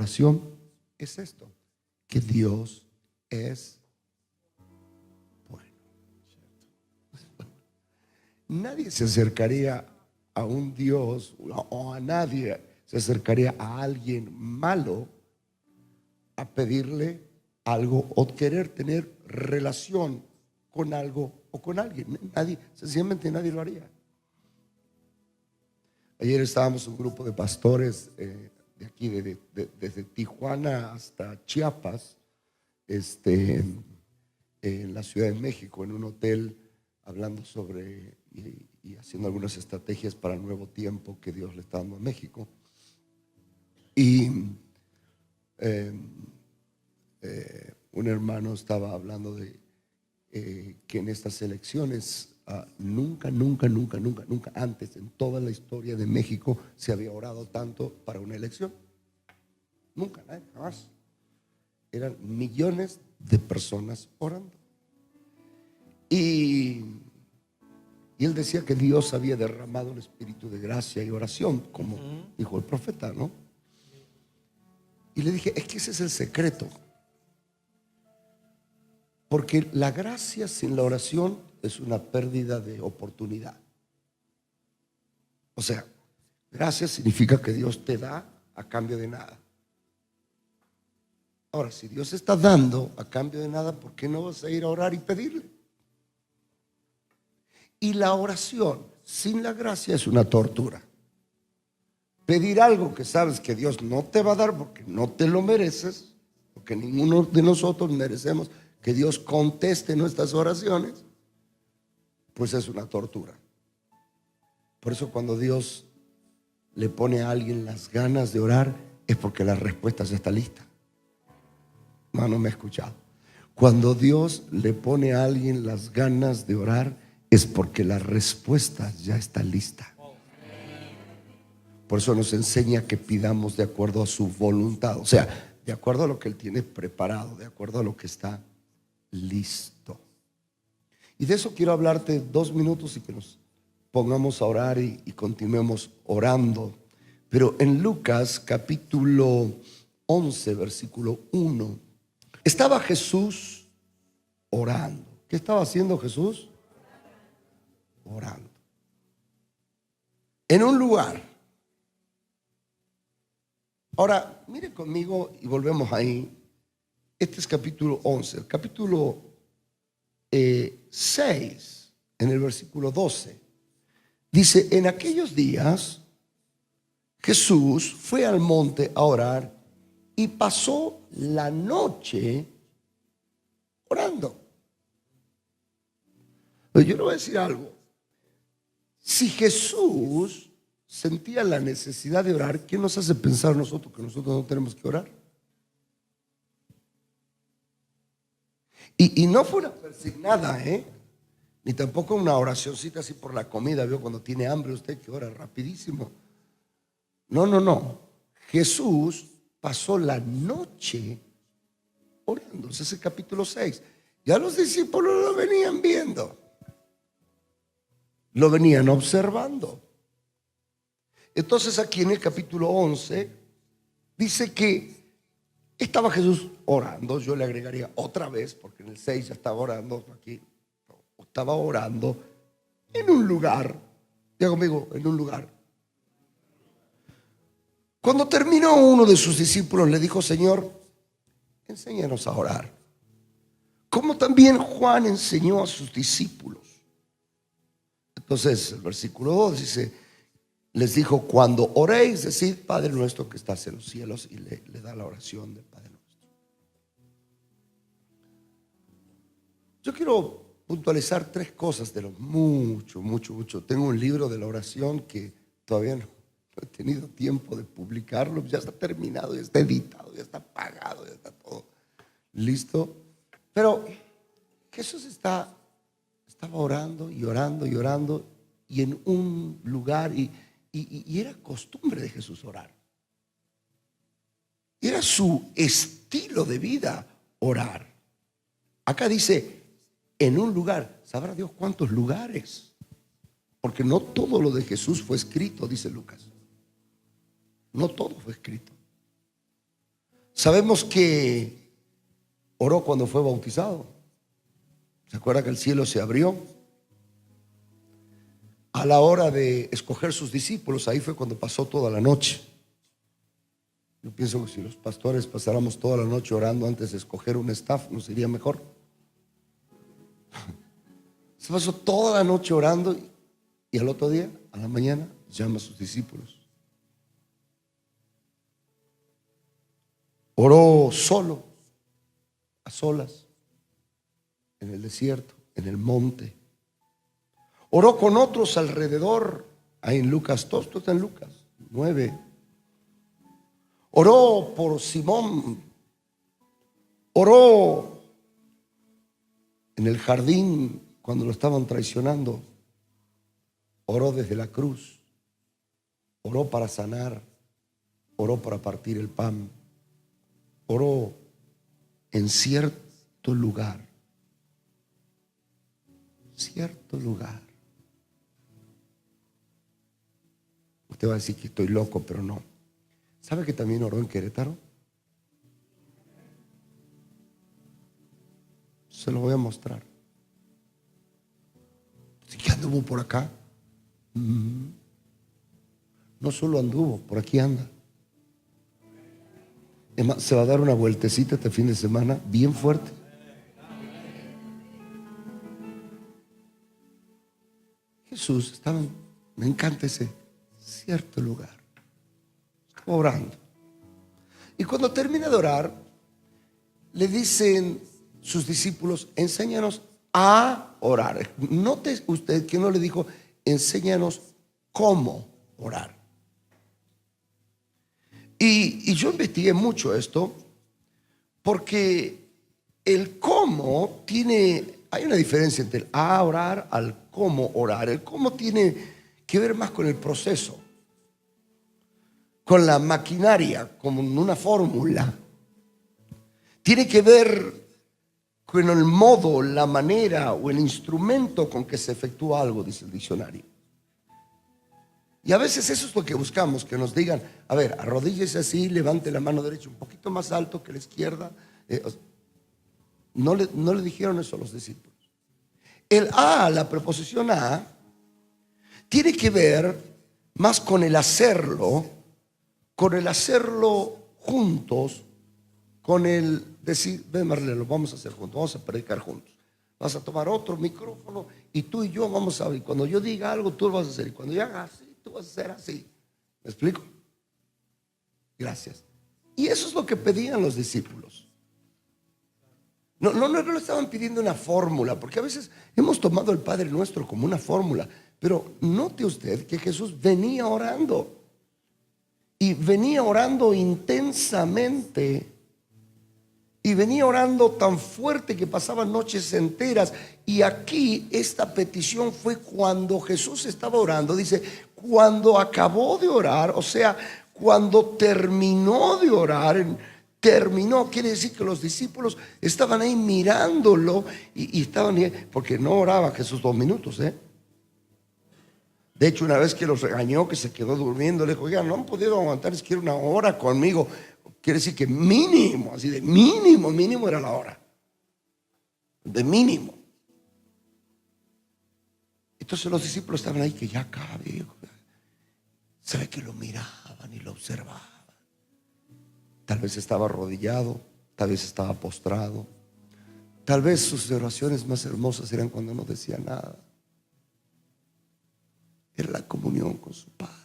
oración es esto: que Dios es bueno. Nadie se acercaría a un Dios, o a nadie se acercaría a alguien malo a pedirle algo o querer tener relación con algo o con alguien. Nadie, sencillamente nadie lo haría. Ayer estábamos un grupo de pastores de aquí, desde Tijuana hasta Chiapas, en la Ciudad de México, en un hotel, hablando sobre y haciendo algunas estrategias para el nuevo tiempo que Dios le está dando a México. Y un hermano estaba hablando de que en estas elecciones nunca antes en toda la historia de México se había orado tanto para una elección. Nunca, jamás. Eran millones de personas orando. Y él decía que Dios había derramado un espíritu de gracia y oración, como dijo el profeta, ¿no? Y le dije, es que ese es el secreto. Porque la gracia sin la oración es una pérdida de oportunidad. O sea, gracia significa que Dios te da a cambio de nada. Ahora, si Dios está dando a cambio de nada, ¿por qué no vas a ir a orar y pedirle? Y la oración sin la gracia es una tortura. Pedir algo que sabes que Dios no te va a dar porque no te lo mereces, porque ninguno de nosotros merecemos que Dios conteste nuestras oraciones, pues es una tortura. Por eso cuando Dios le pone a alguien las ganas de orar, es porque la respuesta ya está lista. No me he escuchado. Cuando Dios le pone a alguien las ganas de orar, es porque la respuesta ya está lista. Por eso nos enseña que pidamos de acuerdo a su voluntad, o sea, de acuerdo a lo que Él tiene preparado, de acuerdo a lo que está listo. Y de eso quiero hablarte 2 minutos y que nos pongamos a orar y continuemos orando. Pero en Lucas capítulo 11, versículo 1, estaba Jesús orando. ¿Qué estaba haciendo Jesús? Orando. En un lugar. Ahora, mire conmigo y volvemos ahí. Este es capítulo 11. El capítulo 6, en el versículo 12, dice: en aquellos días Jesús fue al monte a orar y pasó la noche orando. Pero yo le voy a decir algo. Si Jesús sentía la necesidad de orar, ¿quién nos hace pensar nosotros que nosotros no tenemos que orar? Y no fue una persignada, ni tampoco una oracioncita así por la comida. Vio cuando tiene hambre usted que ora rapidísimo. No. Jesús pasó la noche orando. Ese es el capítulo 6. Ya los discípulos lo venían viendo. Lo venían observando. Entonces aquí en el capítulo 11 dice que estaba Jesús orando. Yo le agregaría otra vez, porque en el 6 ya estaba orando. Aquí estaba orando en un lugar. Diga conmigo, en un lugar. Cuando terminó, uno de sus discípulos le dijo: Señor, enséñanos a orar, como también Juan enseñó a sus discípulos. Entonces el versículo 2 dice: les dijo, cuando oréis, decid, Padre nuestro que estás en los cielos, y le da la oración del Padre nuestro. Yo quiero puntualizar 3 cosas de lo mucho. Tengo un libro de la oración que todavía no he tenido tiempo de publicarlo. Ya está terminado, ya está editado, ya está pagado, ya está todo listo. Pero Jesús estaba orando y orando y orando, y en un lugar, y era costumbre de Jesús orar. Era su estilo de vida orar. Acá dice en un lugar. Sabrá Dios cuántos lugares, porque no todo lo de Jesús fue escrito, dice Lucas. No todo fue escrito. Sabemos que oró cuando fue bautizado. ¿Se acuerda que el cielo se abrió? A la hora de escoger sus discípulos, ahí fue cuando pasó toda la noche. Yo pienso que si los pastores pasáramos toda la noche orando antes de escoger un staff, nos iría mejor. Se pasó toda la noche orando y al otro día, a la mañana, llama a sus discípulos. Oró solo, a solas, en el desierto, en el monte. Oró con otros alrededor, ahí en Lucas, todo esto está en Lucas 9. Oró por Simón, oró en el jardín cuando lo estaban traicionando, oró desde la cruz, oró para sanar, oró para partir el pan, oró en cierto lugar, Usted va a decir que estoy loco, pero no. ¿Sabe que también oró en Querétaro? Se lo voy a mostrar. ¿Sí que anduvo por acá? No solo anduvo, por aquí anda. Es más, se va a dar una vueltecita este fin de semana bien fuerte. Jesús estaba, me encanta ese cierto lugar, estaba orando. Y cuando termina de orar, le dicen sus discípulos: enséñanos a orar. Note usted que no le dijo: enséñanos cómo orar. Y yo investigué mucho esto, porque el cómo hay una diferencia entre el a orar al cómo orar. El cómo tiene que ver más con el proceso, con la maquinaria, como en una fórmula. Tiene que ver con el modo, la manera o el instrumento con que se efectúa algo, dice el diccionario. Y a veces eso es lo que buscamos, que nos digan: a ver, arrodíllese así, levante la mano derecha un poquito más alto que la izquierda. No le dijeron eso a los discípulos. El a, la preposición a, tiene que ver más con el hacerlo juntos, con el decir: ven, Marlene, lo vamos a hacer juntos, vamos a predicar juntos. Vas a tomar otro micrófono y tú y yo vamos a ver. Cuando yo diga algo, tú lo vas a hacer. Y cuando yo haga así, tú vas a hacer así. ¿Me explico? Gracias. Y eso es lo que pedían los discípulos. No le estaban pidiendo una fórmula, porque a veces hemos tomado el Padre Nuestro como una fórmula. Pero note usted que Jesús venía orando. Y venía orando intensamente. Y venía orando tan fuerte que pasaban noches enteras. Y aquí esta petición fue cuando Jesús estaba orando. Dice, cuando acabó de orar, o sea, cuando terminó de orar. Terminó, quiere decir que los discípulos estaban ahí mirándolo y estaban ahí, porque no oraba Jesús 2 minutos. De hecho, una vez que los regañó, que se quedó durmiendo, le dijo: oigan, no han podido aguantar siquiera una hora conmigo. Quiere decir que mínimo, así de mínimo era la hora. De mínimo. Entonces los discípulos estaban ahí, que ya acabe. Se ve que lo miraban y lo observaban. Tal vez estaba arrodillado, tal vez estaba postrado. Tal vez sus oraciones más hermosas eran cuando no decía nada. Era la comunión con su Padre.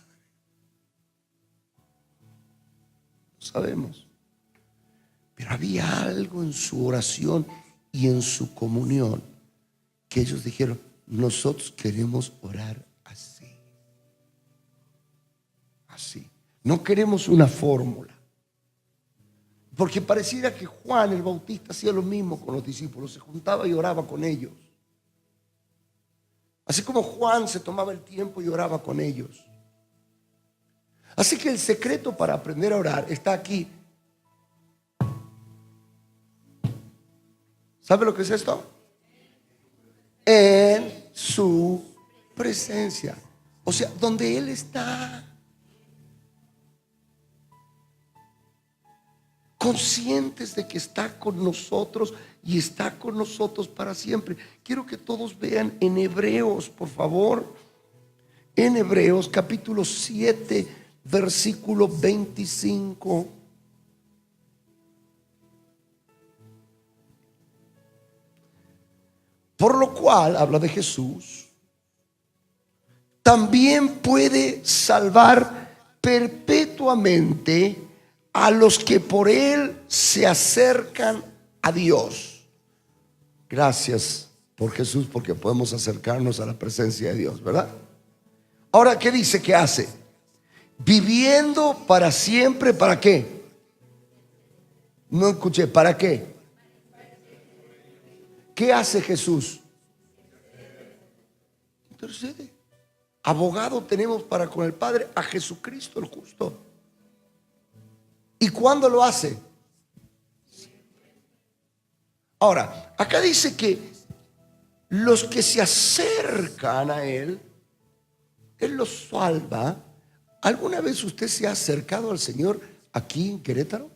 No sabemos. Pero había algo en su oración y en su comunión que ellos dijeron: nosotros queremos orar así. Así. No queremos una fórmula. Porque pareciera que Juan el Bautista hacía lo mismo con los discípulos, se juntaba y oraba con ellos. Así como Juan se tomaba el tiempo y oraba con ellos. Así que el secreto para aprender a orar está aquí. ¿Sabe lo que es esto? En su presencia. O sea, donde Él está. conscientes de que está con nosotros y está con nosotros para siempre. Quiero que todos vean en Hebreos, por favor, en Hebreos capítulo 7, versículo 25. Por lo cual, habla de Jesús, también puede salvar perpetuamente a los que por Él se acercan a Dios. Gracias por Jesús, porque podemos acercarnos a la presencia de Dios, ¿verdad? Ahora, ¿qué dice que hace? Viviendo para siempre, ¿para qué? No escuché, ¿para qué? ¿Qué hace Jesús? Intercede. Abogado tenemos para con el Padre a Jesucristo el justo. ¿Y cuándo lo hace? Ahora, acá dice que los que se acercan a Él, Él los salva. ¿Alguna vez usted se ha acercado al Señor aquí en Querétaro?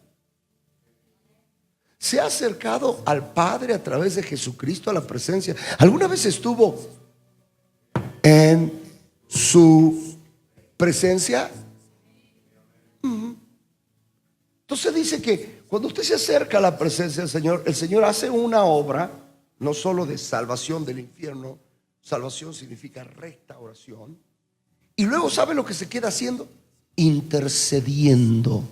¿Se ha acercado al Padre a través de Jesucristo a la presencia? ¿Alguna vez estuvo en su presencia? Entonces dice que cuando usted se acerca a la presencia del Señor, el Señor hace una obra, no solo de salvación del infierno. Salvación significa restauración. Y luego, ¿sabe lo que se queda haciendo? Intercediendo.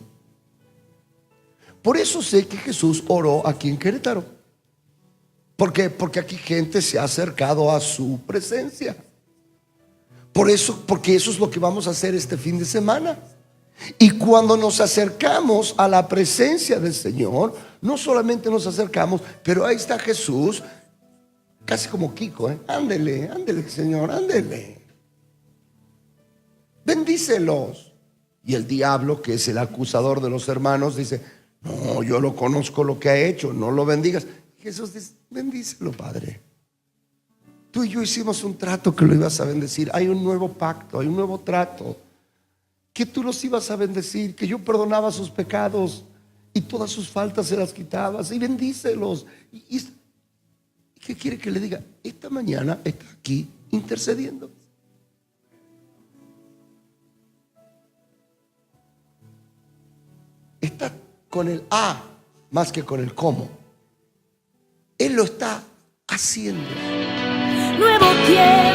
Por eso sé que Jesús oró aquí en Querétaro. ¿Por qué? Porque aquí gente se ha acercado a su presencia. Por eso, porque eso es lo que vamos a hacer este fin de semana. Y cuando nos acercamos a la presencia del Señor, no solamente nos acercamos, pero ahí está Jesús, casi como Kiko, ándele, ándele, Señor, ándele. Bendícelos. Y el diablo, que es el acusador de los hermanos, dice: no, yo lo conozco lo que ha hecho, no lo bendigas. Jesús dice: bendícelo, Padre. Tú y yo hicimos un trato que lo ibas a bendecir. Hay un nuevo pacto, hay un nuevo trato, que tú los ibas a bendecir, que yo perdonaba sus pecados y todas sus faltas se las quitabas, y bendícelos. ¿Y qué quiere que le diga? Esta mañana está aquí intercediendo. Está con el A más que con el cómo. Él lo está haciendo. Nuevo tiempo.